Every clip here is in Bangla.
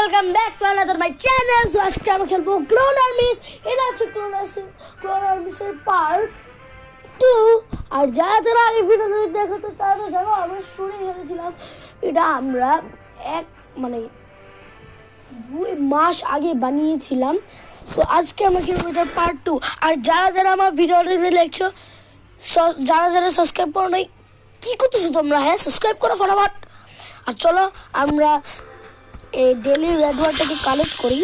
welcome back to another my channel. So আজকে আমরা খেলবো ক্লোন আর্মিস। এটা হচ্ছে ক্লোন আর্মিসের পার্ট 2। আর যারা আগে ভিডিওতে দেখো তো তারা জানো আমরা স্টোরি খেলেছিলাম। এটা আমরা দুই মাস আগে বানিয়েছিলাম। সো আজকে আমরা খেলবো এটা পার্ট 2। আর যারা আমার ভিডিওতে দেখছো, যারা সাবস্ক্রাইব করো নাই, কি করতেছো তোমরা? হ্যাঁ, সাবস্ক্রাইব করো ফটাফট। আর চলো আমরা এই ডেলি রেডওয়ার্ডটাকে কালেক্ট করি।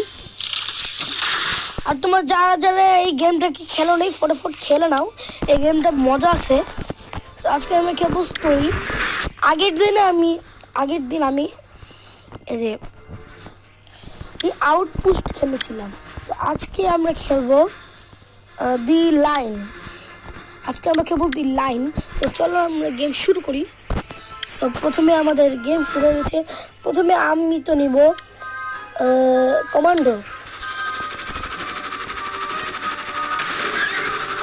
আর তোমরা যারা এই গেমটা কি খেলো নেই, ফটাফট খেলে নাও, এই গেমটা মজা আছে। আজকে আমি খেলবো স্টোরি। আগের দিন আমি এই আউটপোস্ট খেলেছিলাম। তো আজকে আমরা খেলবো দি লাইন। দি লাইন। তো চলো আমরা গেম শুরু করি। সো প্রথমে আমাদের গেম শুরু হয়ে গেছে। প্রথমে আমি তো নিব কমান্ডো।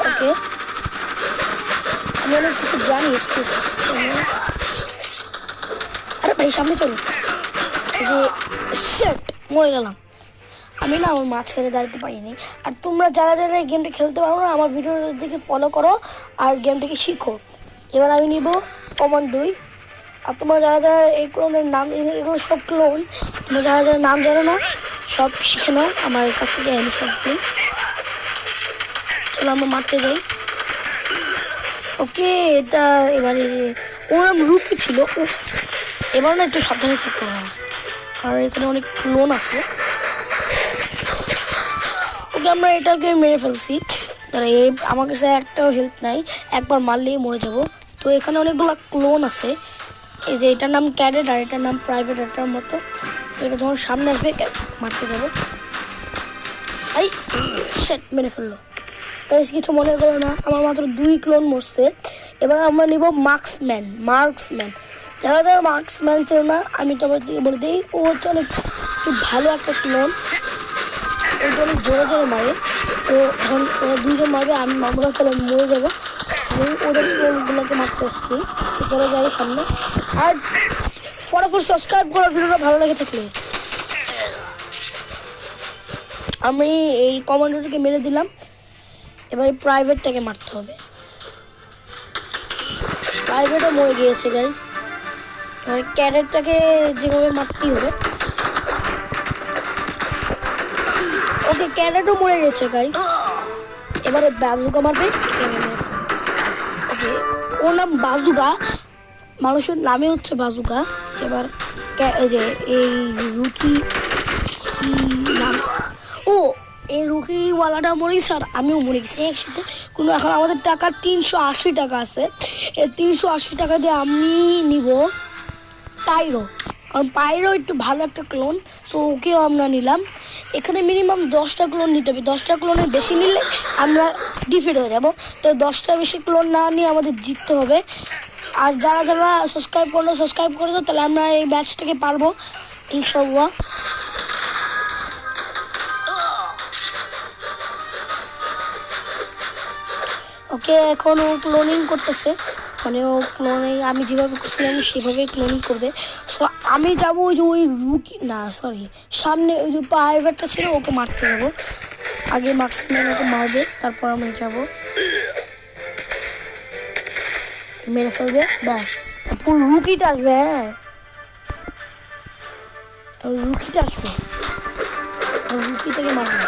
ওকে, আমি অনেক কিছু জানি। আরে ভাই, সামনে চলো। মরে গেলাম আমি, না আমার মা ছেড়ে দাঁড়াতে পারিনি। আর তোমরা যারা এই গেমটা খেলতে পারো না, আমার ভিডিওর দিকে ফলো করো আর গেমটাকে শিখো। এবার আমি নিব কমান্ডোই। আর তোমরা যারা এই ক্লোনের নাম, এগুলো সব ক্লোন, তোমরা যারা নাম জানো না সব শিখে নাও আমার কাছ থেকে। চলো আমরা মারতে যাই। ওকে, এটা এবারে ওর নাম রুকি ছিল। এবার না একটু সাবধানে থাকতে হবে, কারণ এখানে অনেক ক্লোন আছে। ওকে, আমরা এটাকে মেরে ফেলছি। আমার কাছে একটাও হেল্প নাই, একবার মারলেই মরে যাব। তো এখানে অনেকগুলো ক্লোন আছে। এই যে এটার নাম ক্যাডেট আর এটার নাম প্রাইভেট এটার মতো। সো এটা যখন সামনে আসবে মারতে যাবো। মেরে ফেললো। কিছু মনে করো না, আমার মাত্র 2 ক্লোন মরছে। এবার আমরা নিব মার্কসম্যান। যারা মার্কসম্যান ছিল না, আমি তোমাদেরকে বলে দিই, ও হচ্ছে অনেক একটু ভালো একটা ক্লোন। ওটা অনেক জোরে মারে। তো এখন ওরা 2জন মারবে, আমরা তাহলে মরে যাবো। আমি ওদের ক্লোনগুলোকে মারতে আসছি। চলে যাবে সামনে। আর ফটাফট সাবস্ক্রাইব করার ভিডিওটা ভালো লেগে থাকলে। আমি এই কমান্ডোটাকে মেরে দিলাম। এবার প্রাইভেটটাকে মারতে হবে। প্রাইভেটও মরে গিয়েছে গাইস। এবার ক্যাডেটটাকে যেভাবে মারতেই হবে। ওকে, ক্যাডেটও মরে গেছে গাইস। এবারে বাজুকা মারবে। ওকে, ওর নাম বাজুকা, মানুষের নামে হচ্ছে বাজুকা। এবার এই রুকি কি নাম? ও, এই রুকিওয়ালাটা মরে গেছে আর আমিও মরে গেছি একসাথে। এখন আমাদের টাকা 380 টাকা আছে। এই 380 টাকা দিয়ে আমি নিব পাইরো, কারণ পাইরো একটু ভালো একটা ক্লোন। সো ওকেও আমরা নিলাম। এখানে মিনিমাম 10টা ক্লোন নিতে হবে। 10টা ক্লোনের বেশি নিলে আমরা ডিফিট হয়ে যাব। তো 10টা বেশি ক্লোন না নিয়ে আমাদের জিততে হবে। আর যারা সাবস্ক্রাইব করে দাও, তাহলে আমরা এই ম্যাচটাকে পারবো ইনশাআল্লাহ। ওকে, এখন ও ক্লোনিং করতেছে। ও ক্লোনিং আমি যেভাবে করছিলাম সেভাবেই ক্লোনিং করবে। সো আমি যাবো ওই রুকি না, সরি, সামনে ওই যে প্রাইভেটটা ছিল ওকে মারতে যাবো। আগে মার্কসম্যান ওকে মারবে, তারপর আমি যাবো, মেরে ফেলবে, ব্যাস। তারপর রুকিটা আসবে। হ্যাঁ, রুকিটাকে মারবে।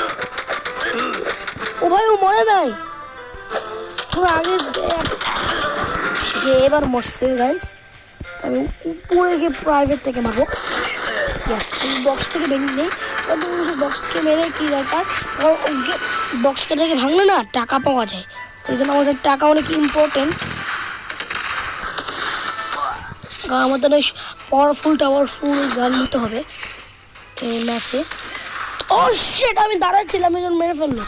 ও ভাই, ও মরে নাই। আগে এবার মরছে গাইস। আমি উপরে গিয়ে প্রাইভেট থেকে মারবো। বক্স থেকে ভেঙে নেই। বক্সকে মেরে কি দরকার, বক্সটাকে ভাঙলে না টাকা পাওয়া যায়। এই জন্য আমাদের টাকা অনেক ইম্পর্টেন্ট। আমাদের পাওয়ারফুল গান নিতে হবে এই ম্যাচে। ও শিট, আমি দাঁড়াচ্ছিলাম, এই জন্য মেরে ফেললো।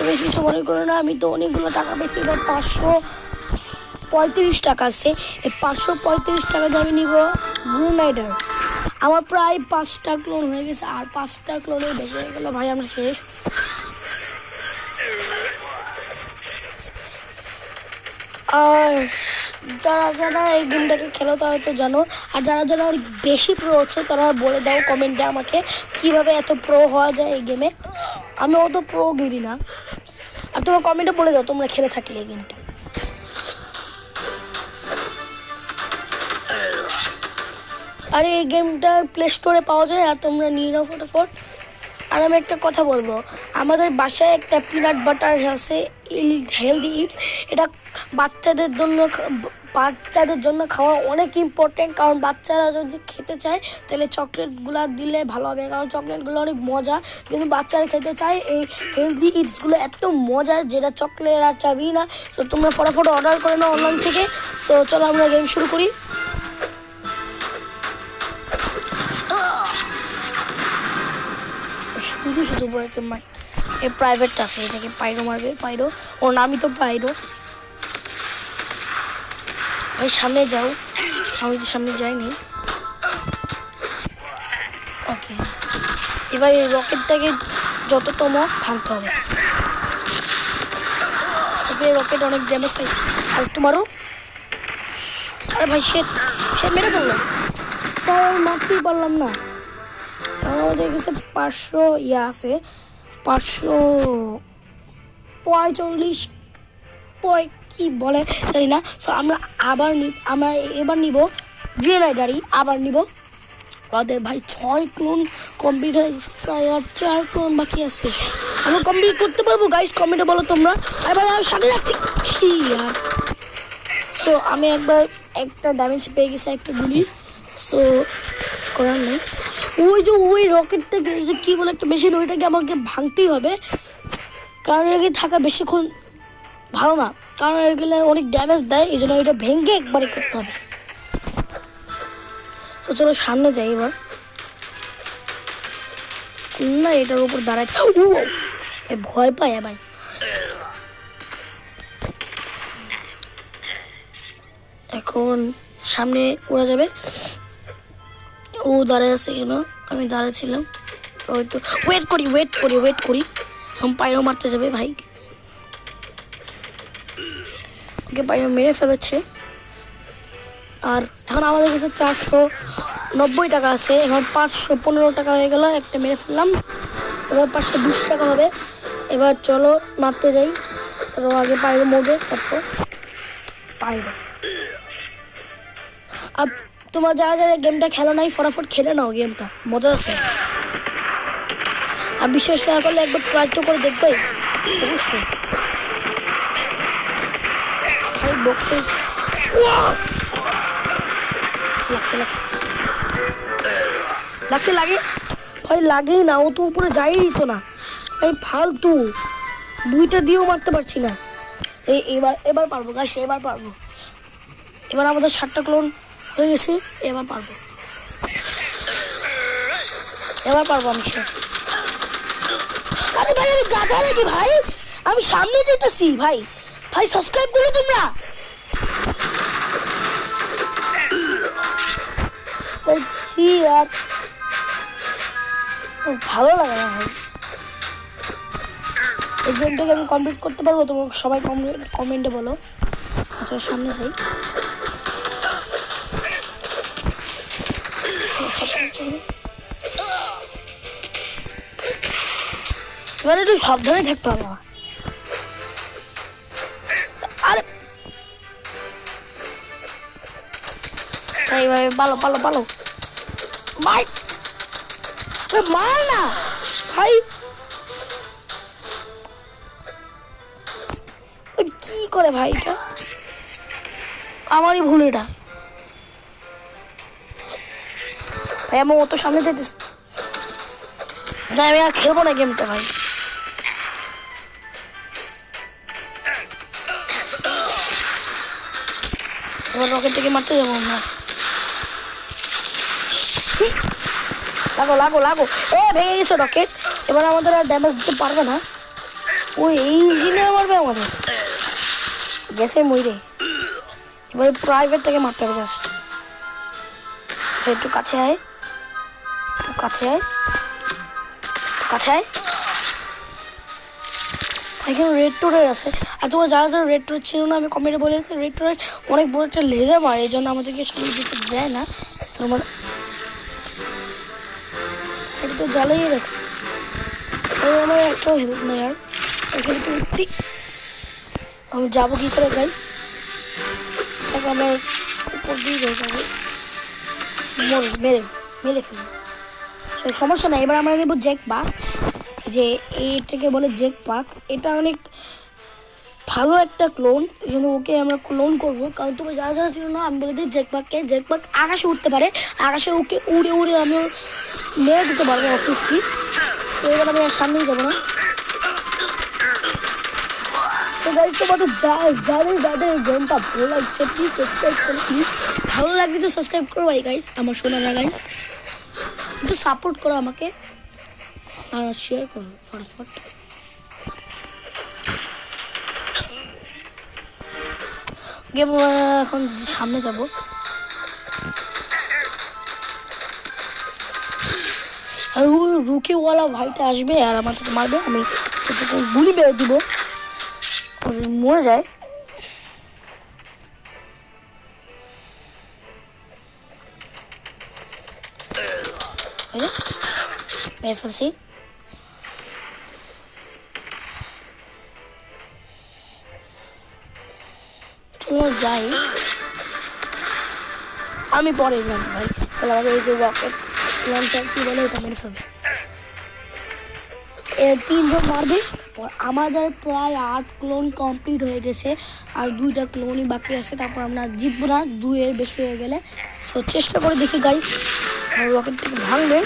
বেশি কিছু মনে করে না, আমি তো অনেকগুলো টাকা পেয়েছি। এবার 535 টাকা আছে। এই 535 টাকা দিয়ে আমি নিব গ্রেনেডার। আমার প্রায় 5টা ক্লোন হয়ে গেছে। আর 5টা ক্লোনের বেশি হয়ে গেলে ভাই আমরা শেষ। আর যারা যারা এই গেমটাকে খেলো তারা তো জানো, আর যারা যারা অনেক বেশি প্রো হচ্ছে তারা বলে দাও কমেন্টে আমাকে কিভাবে এত প্রো হওয়া যায় এই গেমে। আমি অত প্রো গিরি না, আর তোমরা কমেন্টে বলে দাও তোমরা খেলে থাকলে এই গেমটা। আর এই গেমটা প্লে স্টোরে পাওয়া যায়, আর তোমরা নিয়ে নাও ফটাফট। আর আমি একটা কথা বলবো, আমাদের বাসায় একটা পিনাট বাটার আছে হেলদি ইটস, এটা বাচ্চাদের জন্য খাওয়া অনেক ইম্পর্টেন্ট, কারণ বাচ্চারা যদি খেতে চায় তাহলে চকলেটগুলো দিলে ভালো হবে, কারণ চকলেটগুলো অনেক মজা, কিন্তু বাচ্চারা খেতে চায় এই হেলদি ইটসগুলো এত মজা যেটা চকলেট আর চাবি না। তো তোমরা ফটাফট অর্ডার করে নাও অনলাইন থেকে। সো চলো আমরা গেম শুরু করি। শুধু শুধু এই প্রাইভেটটা আছে, এটাকে পাইরো মারবে, পাইরো ওর নামই তো পাইরো। ভাই সামনে যাও, আমি তো সামনে যাইনি। ওকে, এবার এই রকেটটাকে যততম ভাঙতে হবে। ওকে, রকেট অনেক ড্যামেজ পাই, আর একটু মারো। আরে ভাই সে মেরে পড়লো, মারতেই পারলাম না। আমাদের কাছে 500 আছে, 545 কি বলে জানি না। তো আমরা এবার নিব গ্রেনাইডারি, আবার নিব। ওদের ভাই 6 ক্লোন কমপ্লিট হয়ে প্রায়, আর 4 ক্লোন বাকি আছে। আমরা কমপ্লিট করতে পারবো গাইস? কমেন্টে বলো তোমরা। আর ভাই আমি সাথে যাচ্ছি। সো আমি একবার একটা ড্যামেজ পেয়ে গেছি, একটা গুলি। সো করার নেই, ওই রকেটটাকে যে কি বলে একটা মেশিন, ওইটাকে আমাকে ভাঙতেই হবে, কারণ এটাকে থাকা বেশিক্ষণ ভালো না, কারণ এগুলো অনেক ড্যামেজ দেয়, এই জন্য ওইটা ভেঙে একবারে করতে হবে। তো চলো সামনে যাই এবার। না, এটার উপর দাঁড়ায় ভয় পায় ভাই। এখন সামনে ওরা যাবে, ও দাঁড়ায় আছে কেন? আমি দাঁড়াচ্ছিলাম, ওই তো ওয়েট করি। এখন পাইরো মারতে যাবে ভাই, ওকে পাইরো মেরে ফেলেছে। আর এখন আমাদের কাছে 490 টাকা আছে, এখন 515 টাকা হয়ে গেল, একটা মেরে ফেললাম। এবার 520 টাকা হবে। এবার চলো মারতে যাই। চলো আগে পাইরো মরবে, তারপর পাইরো। আর তোমরা যারা যারা গেমটা খেলো নাই ফটাফট খেলে নাও, গেমটা মজা আছে। আর বিশ্বাস না করলে একবার ট্রাই তো করে দেখবে অবশ্যই। ভাই বক্সে লাগছে লাগে ভাই, লাগেই না, ও তো উপরে যাই তো না ভাই, ফালতু। 2টা দিয়েও মারতে পারছি না। এবার পারবো গাইস, এবার পারবো। এবার আমাদের 7টা ক্লোন হয়ে গেছে, এবার পারবো আমি। আরে ভাই আমি গাধা নাকি ভাই? আমি সামনে যেতেছি ভাই। সাবস্ক্রাইব করো তোমরা। আর ভালো লাগে না ভাই, এই গেমটাকে আমি কমপ্লিট করতে পারবো? তোমাকে সবাই কমেন্টে বলো। আচ্ছা সামনে যাই। এবার একটু সাবধানে থাকতে হবে। আরে এইভাবে পালো ভাই, মার না ভাই। কি করে ভাই, এটা আমারই ভুল। এটা ভাই আমি অত সামনে যেতেছি না, আমি আর খেলবো না গেমটা ভাই। এবার রকেট থেকে মারতে যাবো না। লাগো এ ভেঙে গেছে রকেট। এবার আমাদের আর ড্যামেজ দিতে পারবে না, ওই এই ইঞ্জিনিয়ার মারবে আমাদের। গেছে মইরে। এবার প্রাইভেট থেকে মারতে হবে জাস্ট। একটু কাছে আয়। এখানে রেড টোরের আছে। আর তোমরা যারা যারা রেড টোরের ছিল না, আমি কমেন্টে বলে দিচ্ছি রেড টোরের অনেক বড় একটা লেজার মারে, এই জন্য আমাদেরকে সামনে দিতে দেয় না। তোমার এটা তো জ্বালিয়ে রাখছে, আমার একটাও হেল্প নেই। আর এখানে তো উঠতি, আমি যাবো কি করে গাইস? তাকে আমার উপর দিয়ে যাই যাবে, মেরে মেরে ফেলি। সমস্যা নাই। এবার আমরা নেবো জ্যাক পাক, যে এটাকে বলে জ্যাক পাক। এটা অনেক ভালো একটা ক্লোন, এই জন্য ওকে আমরা ক্লোন করবো। কারণ তুমি যারা যারা ছিল না, আমি বলে দিই জ্যাক পাক আকাশে উঠতে পারে, আকাশে ওকে উড়ে উড়ে আমি মেরে দিতে পারবো অফিসলি। সো এবার আমি আর সামনেই যাবো না। তো গাইজ তোমাদের যাদের যাদের গেমটা ভালো লাগছে প্লিজ সাবস্ক্রাইব করো, প্লিজ ভালো লাগলে তো সাবস্ক্রাইব করো ভাই গাইজ, আমার শোনারা গাইজ একটু সাপোর্ট করো আমাকে আর শেয়ার করো ফটাফট। গেম এখন সামনে যাব। আর রুকিওয়ালা ভাইটা আসবে আর আমাকে মারবে, আমি গুলি মেরে দিব, মরে যায়। মেরে ফেলছি। চলো যাই, আমি পরে যাবো ভাই। তাহলে আমাকে এই যে রকেট লঞ্চার কি বলে ওটা মেরে ফেলবে। 3 জন মারবে। আমাদের প্রায় 8 ক্লোন কমপ্লিট হয়ে গেছে, আর 2টা ক্লোনই বাকি আছে। তারপর আমরা জিতবো না 2-এর বেশি হয়ে গেলে। সো চেষ্টা করে দেখি গাইস রকেট থেকে ভাঙবে।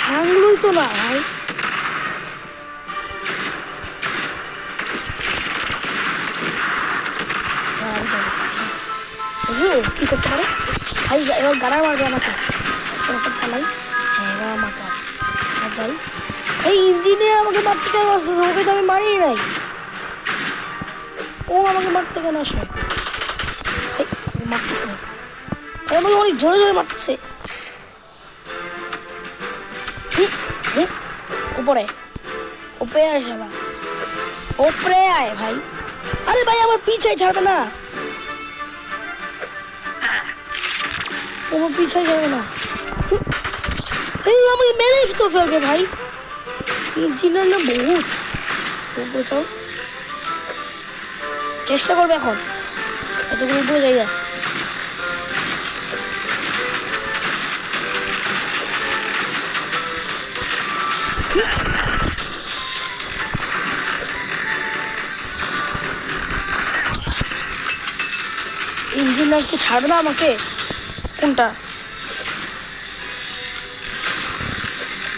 ভাঙলই তো না ভাই। কি করতে পারে ভাই? এবার গাড়া মারবে আমাকে, ফটাফট পালাই। হ্যাঁ এবার মারতে পারে, যাই। এই ইঞ্জিনিয়ার আমাকে মারতে কেন আসতেছে? ওকে তো আমি মারি নাই, ও আমাকে মারতে কেন আসে? মারতেছে ভাই, আমাকে অনেক জোরে জোরে মারতেছে। উপরে উপরে আসে না, উপরে আয় ভাই। আরে ভাই আমার পিছাই ছাড়বে না, আমার পিছাই ছাড়বে না। এই আমাকে মেরে তো ফেলবে ভাই। ইঞ্জিনিয়ার না বহুত উপরে চল, চেষ্টা করবে এখন এত করে উপরে যাই। ইঞ্জিনিয়ার কি ছাড়বে না আমাকে? কোনটা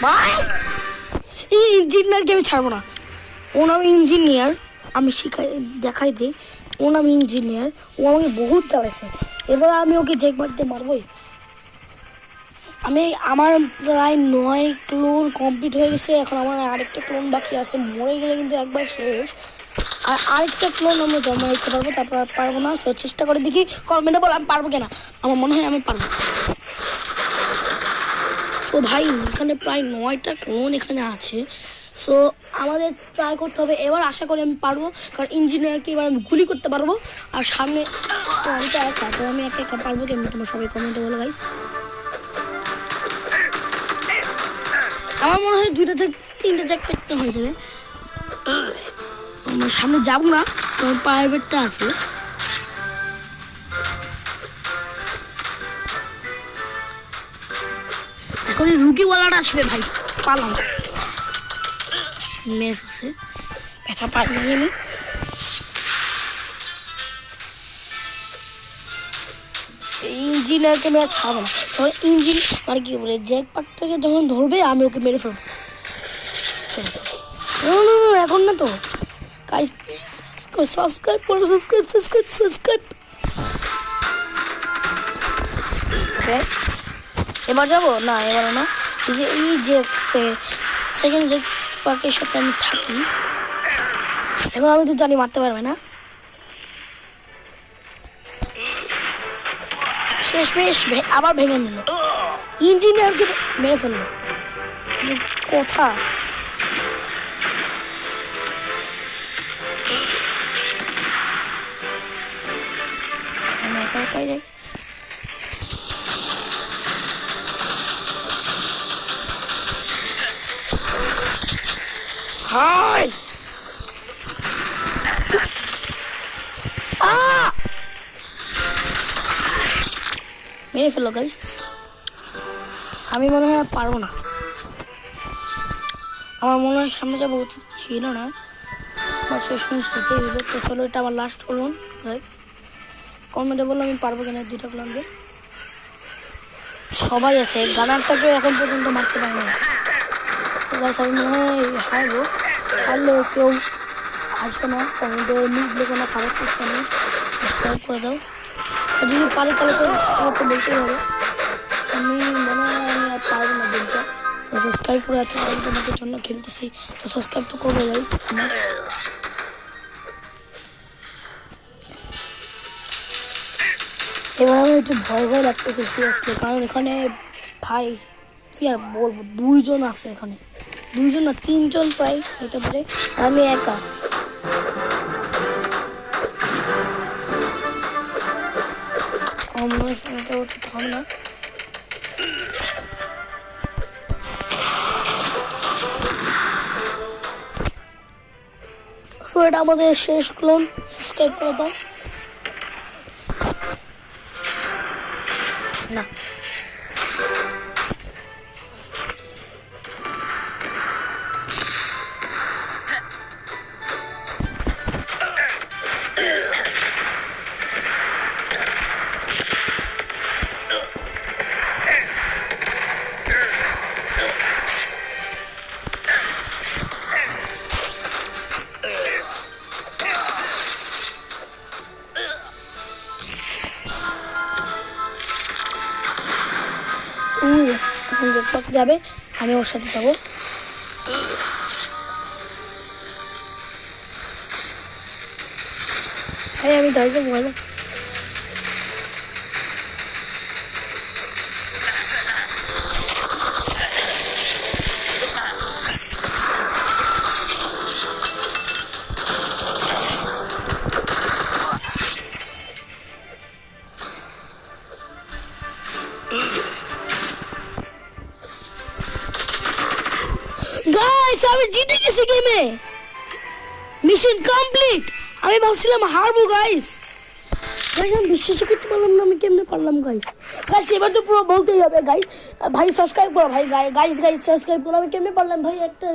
ভাই? এই ইঞ্জিনিয়ারকে আমি ছাড়বো না। ও নাম ইঞ্জিনিয়ার, আমি দেখাই দিই। ও নাম ইঞ্জিনিয়ার, ও আমাকে বহুত চালাইছে। এবার আমি ওকে জ্যাক পাক দিয়ে মারবোই। আমার প্রায় 9 ক্লোন কমপ্লিট হয়ে গেছে। এখন আমার আরেকটা ক্লোন বাকি আছে, মরে গেলে কিন্তু একবার শেষ। আর আরেকটা ক্লোন আমরা জমা রাখতে পারবো, তারপর আর পারবো না। সো চেষ্টা করে দেখি, কমেন্টে বল আমি পারবো কিনা। আমার মনে হয় আমি পারবো। সো ভাই এখানে প্রায় 9টা ক্লোন এখানে আছে। সো আমাদের ট্রাই করতে হবে। এবার আশা করি আমি পারবো, কারণ ইঞ্জিনিয়ারকে এবার আমি গুলি করতে পারবো। আর সামনে তো আমি তো একা, তো আমি একা একা পারবো কেমন? তোমার সবাই কমেন্টে বলো গাইস। আমার মনে হয় 2টা থেকে 3টে জ্যাক পেতে হয়ে যাবে। আমরা সামনে যাবো না, কারণ প্রাইভেটটা আছে। এখন রুকিওয়ালাটা আসবে ভাই, পালাম। মেরে ফেলছে, ব্যথা পাইনি আমি। ইঞ্জিনিয়ারকে আমি আর ছাড়বো না। তখন ইঞ্জিন মানে কি বলে, জ্যাক পাক থেকে যখন ধরবে আমি ওকে মেরে ফেলবো। এখন না তো গাইস, প্লিজ সাবস্ক্রাইব করো, সাবস্ক্রাইব। ওকে এবার যাবো না, এবার না। এই যে সেকেন্ড জ্যাক পাকের সাথে আমি থাকি, এখন আমি তো জানি মারতে পারবে না। শেষমেশ আবার ভেঙে নিল, ইঞ্জিনিয়ারকে মেরে ফেললো। কথা আমি একা একাই যাই। হাই মেরে ফেললো গাইস। আমি মনে হয় পারবো না, আমার মনে হয় সামনে যাবো উচিত ছিল না, বাট শেষমেশ যেতেই হইলো। তো চলো, এটা আমার লাস্ট করুন গাইস। কমেন্টে বললো আমি পারবো কিনা দুইটা ক্লাবে। সবাই আছে, গানারটাকে এখন পর্যন্ত মারতে পারি না। তো গাইস আমি মনে হয় হারবো, হারলে কেউ আসবে না কমেন্টে লিখলে কোনো খারাপ চেষ্টা নেই, সাবস্ক্রাইব করে দাও। আর যদি পারি তাহলে তো বলতেই হবে। আমি মনে হয় আমি আর পারবো না দিনটা। তো সাবস্ক্রাইব করে এত তোমাদের জন্য খেলতেছি, তো সাবস্ক্রাইব তো করবে গাইস। এবার আমার একটু ভয় ভয় লাগতেছে সিরিয়াসলি, কারণ এখানে ভাই কি আর বলবো, দুইজন আছে এখানে, দুইজন না তিনজন প্রায় হতে পারে, আর আমি একা। আমার মনে হয় এটা ওটা হবে না। সো এটা আমাদের শেষ ক্লোন, সাবস্ক্রাইব করে দাও না। এখন জেটপ্যাক যাবে, আমি ওর সাথে যাবো। হ্যাঁ আমি দাঁড়িয়ে যাবো ভালো। গাইস আমি জিতে গেছি গেমে, মিশন কমপ্লিট। আমি ভাবছিলাম হারবো গাইস, গাইস আমি বিশ্বাস করতে পারলাম না আমি কেমনে পারলাম গাইস। গাইস এবার তো পুরো বলতেই হবে গাইস, ভাই সাবস্ক্রাইব করো ভাই, গাইস গাইস সাবস্ক্রাইব করো। আমি কেমনে পারলাম ভাই, একটা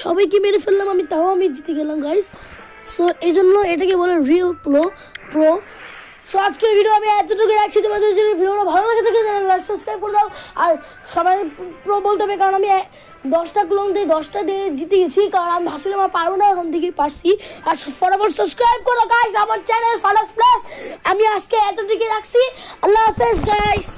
সবাইকে মেরে ফেললাম আমি, তাও আমি জিতে গেলাম গাইস। সো এই জন্য এটাকে বলে রিয়েল প্রো। সো আজকের ভিডিও আমি এতটুকু রাখছি, তোমাদের যদি ভিডিওটা ভালো লাগে থাকে সাবস্ক্রাইব করে দাও। আর সবাই প্রো বলতে হবে, কারণ আমি 10টা ক্লোন দিয়ে 10টা দিয়ে জিতে গেছি, কারণ আমি ভাবছিলাম আমার পারবো না, এখন থেকে পারছি। আর ফটাফট সাবস্ক্রাইব করো গাইস আমার চ্যানেল ফারাক্স প্লাস। আমি আজকে এতটুকু রাখছি, আল্লাহ হাফেজ গাইস।